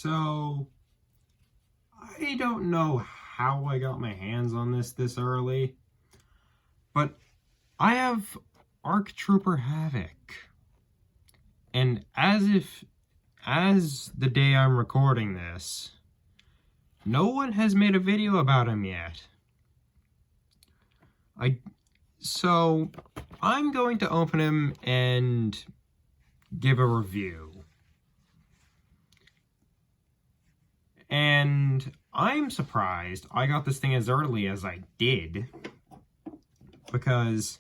So, I don't know how I got my hands on this early, but I have Arc Trooper Havoc. And as the day I'm recording this, no one has made a video about him yet. So, I'm going to open him and give a review. And I'm surprised I got this thing as early as I did, because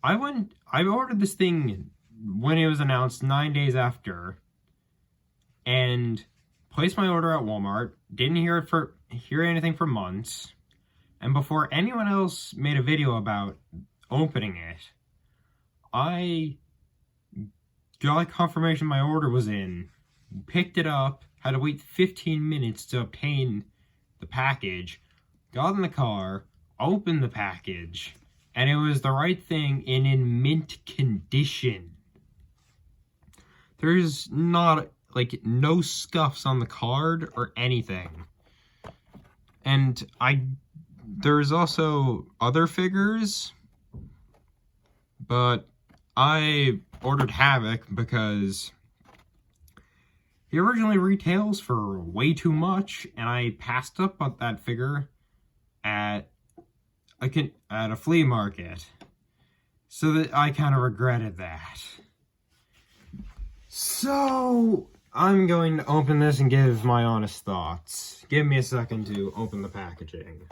I ordered this thing when it was announced 9 days after, and placed my order at Walmart. Didn't hear anything for months, and before anyone else made a video about opening it, I got confirmation my order was in, picked it up, had to wait 15 minutes to obtain the package, got in the car, opened the package, and it was the right thing and in mint condition. There's not, no scuffs on the card or anything. And there's also other figures, but I ordered Havoc because he originally retails for way too much, and I passed up on that figure at a flea market. So that I kind of regretted that. So, I'm going to open this and give my honest thoughts. Give me a second to open the packaging.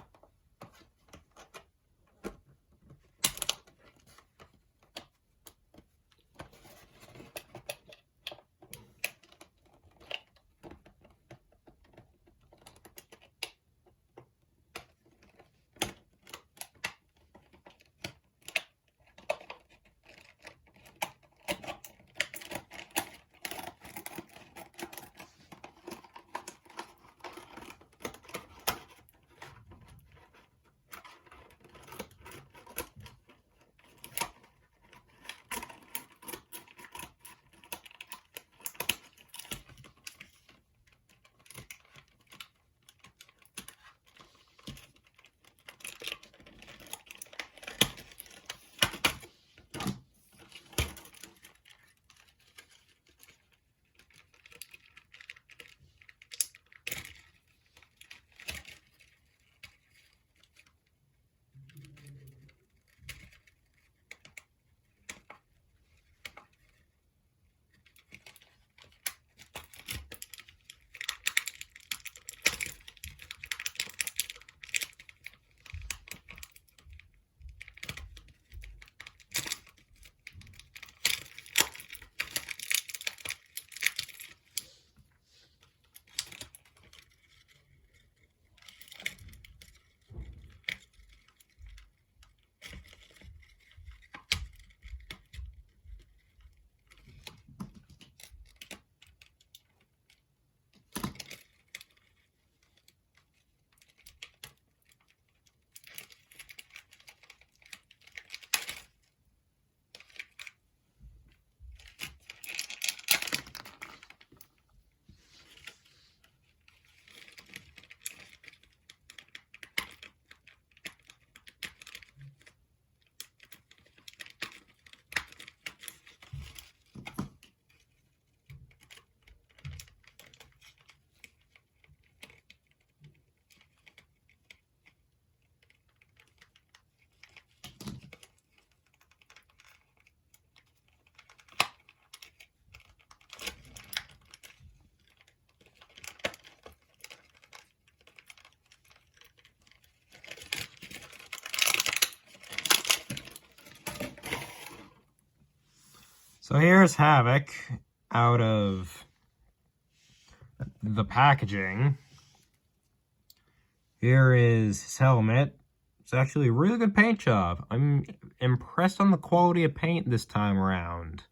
So here's Havoc out of the packaging. Here is his helmet. It's actually a really good paint job. I'm impressed on the quality of paint this time around.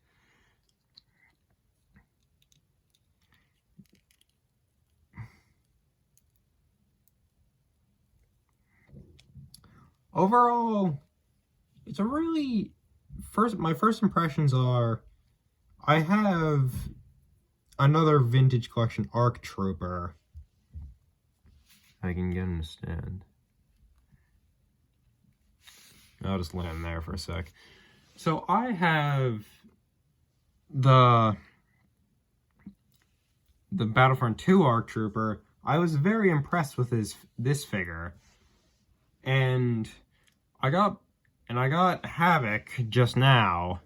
Overall, it's a really... my first impressions are, I have another vintage collection Arc Trooper. I can get him to stand. I'll just let him there for a sec. So I have the Battlefront 2 Arc Trooper. I was very impressed with this figure. And I got Havoc just now.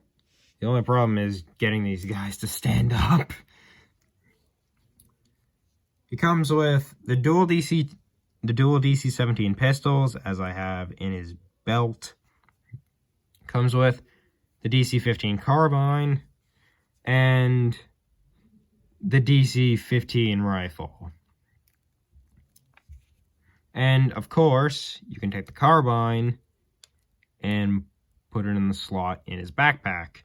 The only problem is getting these guys to stand up. He comes with the dual DC-17 pistols, as I have in his belt. Comes with the DC-15 carbine and the DC-15 rifle. And of course, you can take the carbine and put it in the slot in his backpack.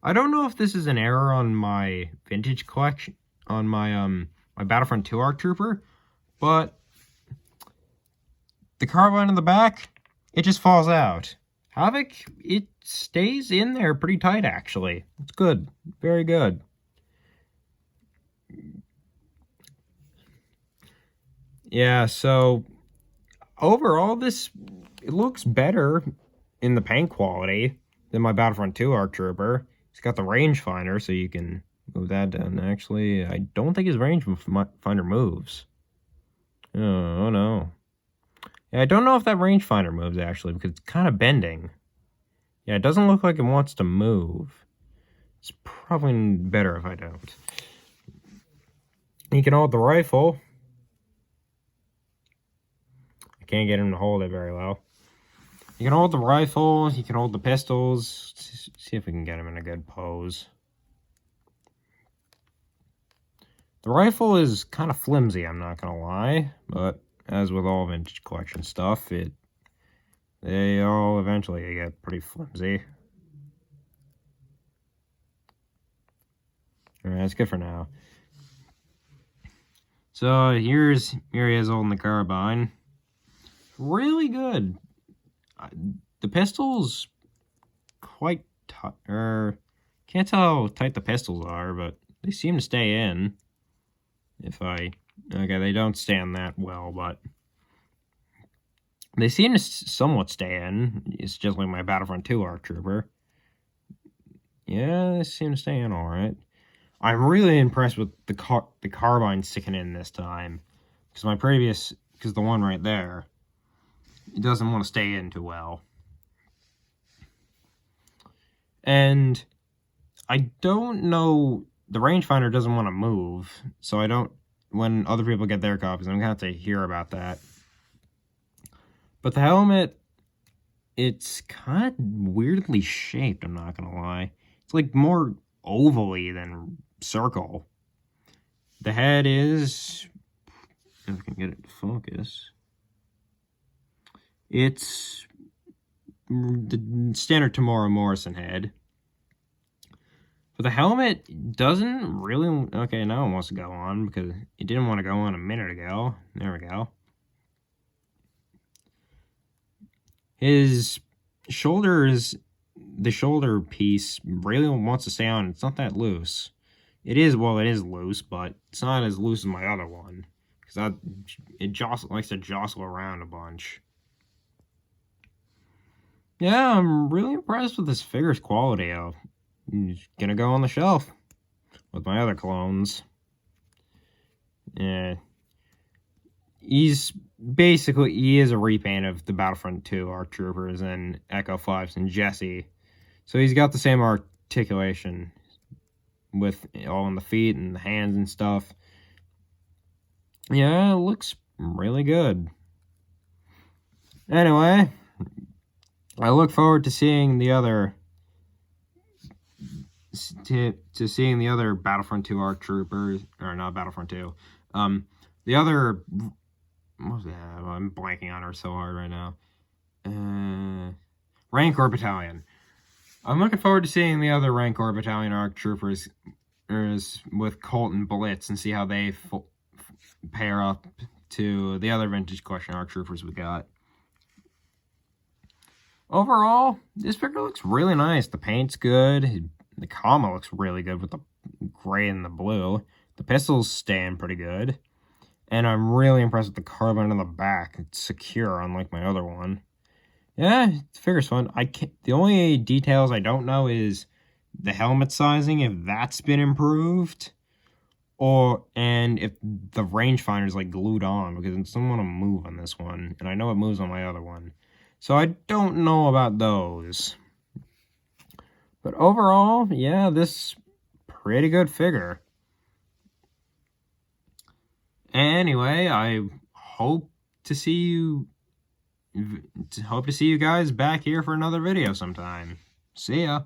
I don't know if this is an error on my vintage collection, on my my Battlefront 2 Arc Trooper, but the carbine in the back, it just falls out. Havoc, it stays in there pretty tight, actually. It's good. Very good. Yeah, so overall, it looks better in the paint quality than my Battlefront 2 Arc Trooper. It's got the rangefinder, so you can move that down. Actually, I don't think his rangefinder moves. Oh no. Yeah, I don't know if that rangefinder moves, actually, because it's kind of bending. Yeah, it doesn't look like it wants to move. It's probably better if I don't. You can hold the rifle. I can't get him to hold it very well. You can hold the rifle. You can hold the pistols. See if we can get him in a good pose. The rifle is kind of flimsy, I'm not going to lie. But as with all vintage collection stuff, they all eventually get pretty flimsy. Alright, that's good for now. So here he is holding the carbine. Really good. The pistol's quite tight. Can't tell how tight the pistols are, but they seem to stay in. Okay, they don't stand that well, but they seem to somewhat stay in. It's just like my Battlefront 2 Arc Trooper. Yeah, they seem to stay in all right. I'm really impressed with the carbine sticking in this time, because the one right there, it doesn't want to stay in too well. And I don't know, the rangefinder doesn't want to move, so when other people get their copies, I'm going to have to hear about that. But the helmet, it's kind of weirdly shaped, I'm not going to lie. It's like more ovally than circle. The head is, if I can get it to focus, it's the standard Tamora Morrison head. But the helmet doesn't really... Okay, now it wants to go on because it didn't want to go on a minute ago. There we go. His shoulders... The shoulder piece really wants to stay on. It's not that loose. It is loose, but it's not as loose as my other one. Because it likes to jostle around a bunch. Yeah, I'm really impressed with this figure's quality. He's gonna go on the shelf with my other clones. Yeah. He is a repaint of the Battlefront 2 Arc Troopers and Echo 5s and Jesse. So he's got the same articulation with all in the feet and the hands and stuff. Yeah, it looks really good. Anyway, I look forward to seeing the other seeing the other Battlefront 2 Arc Troopers, or not Battlefront 2. The other, I'm blanking on her so hard right now. Rancor Battalion. I'm looking forward to seeing the other Rancor Battalion Arc Troopers with Colt and Blitz and see how they pair up to the other Vintage Collection Arc Troopers we got. Overall, this figure looks really nice. The paint's good. The comma looks really good with gray and the blue. The pistols stand pretty good. And I'm really impressed with the carbon on the back. It's secure, unlike my other one. Yeah, the figure's fun. The only details I don't know is the helmet sizing, if that's been improved. And if the rangefinder's like glued on, because it doesn't want to move on this one, and I know it moves on my other one. So I don't know about those. But overall, yeah, this pretty good figure. Anyway, I hope to see you guys back here for another video sometime. See ya.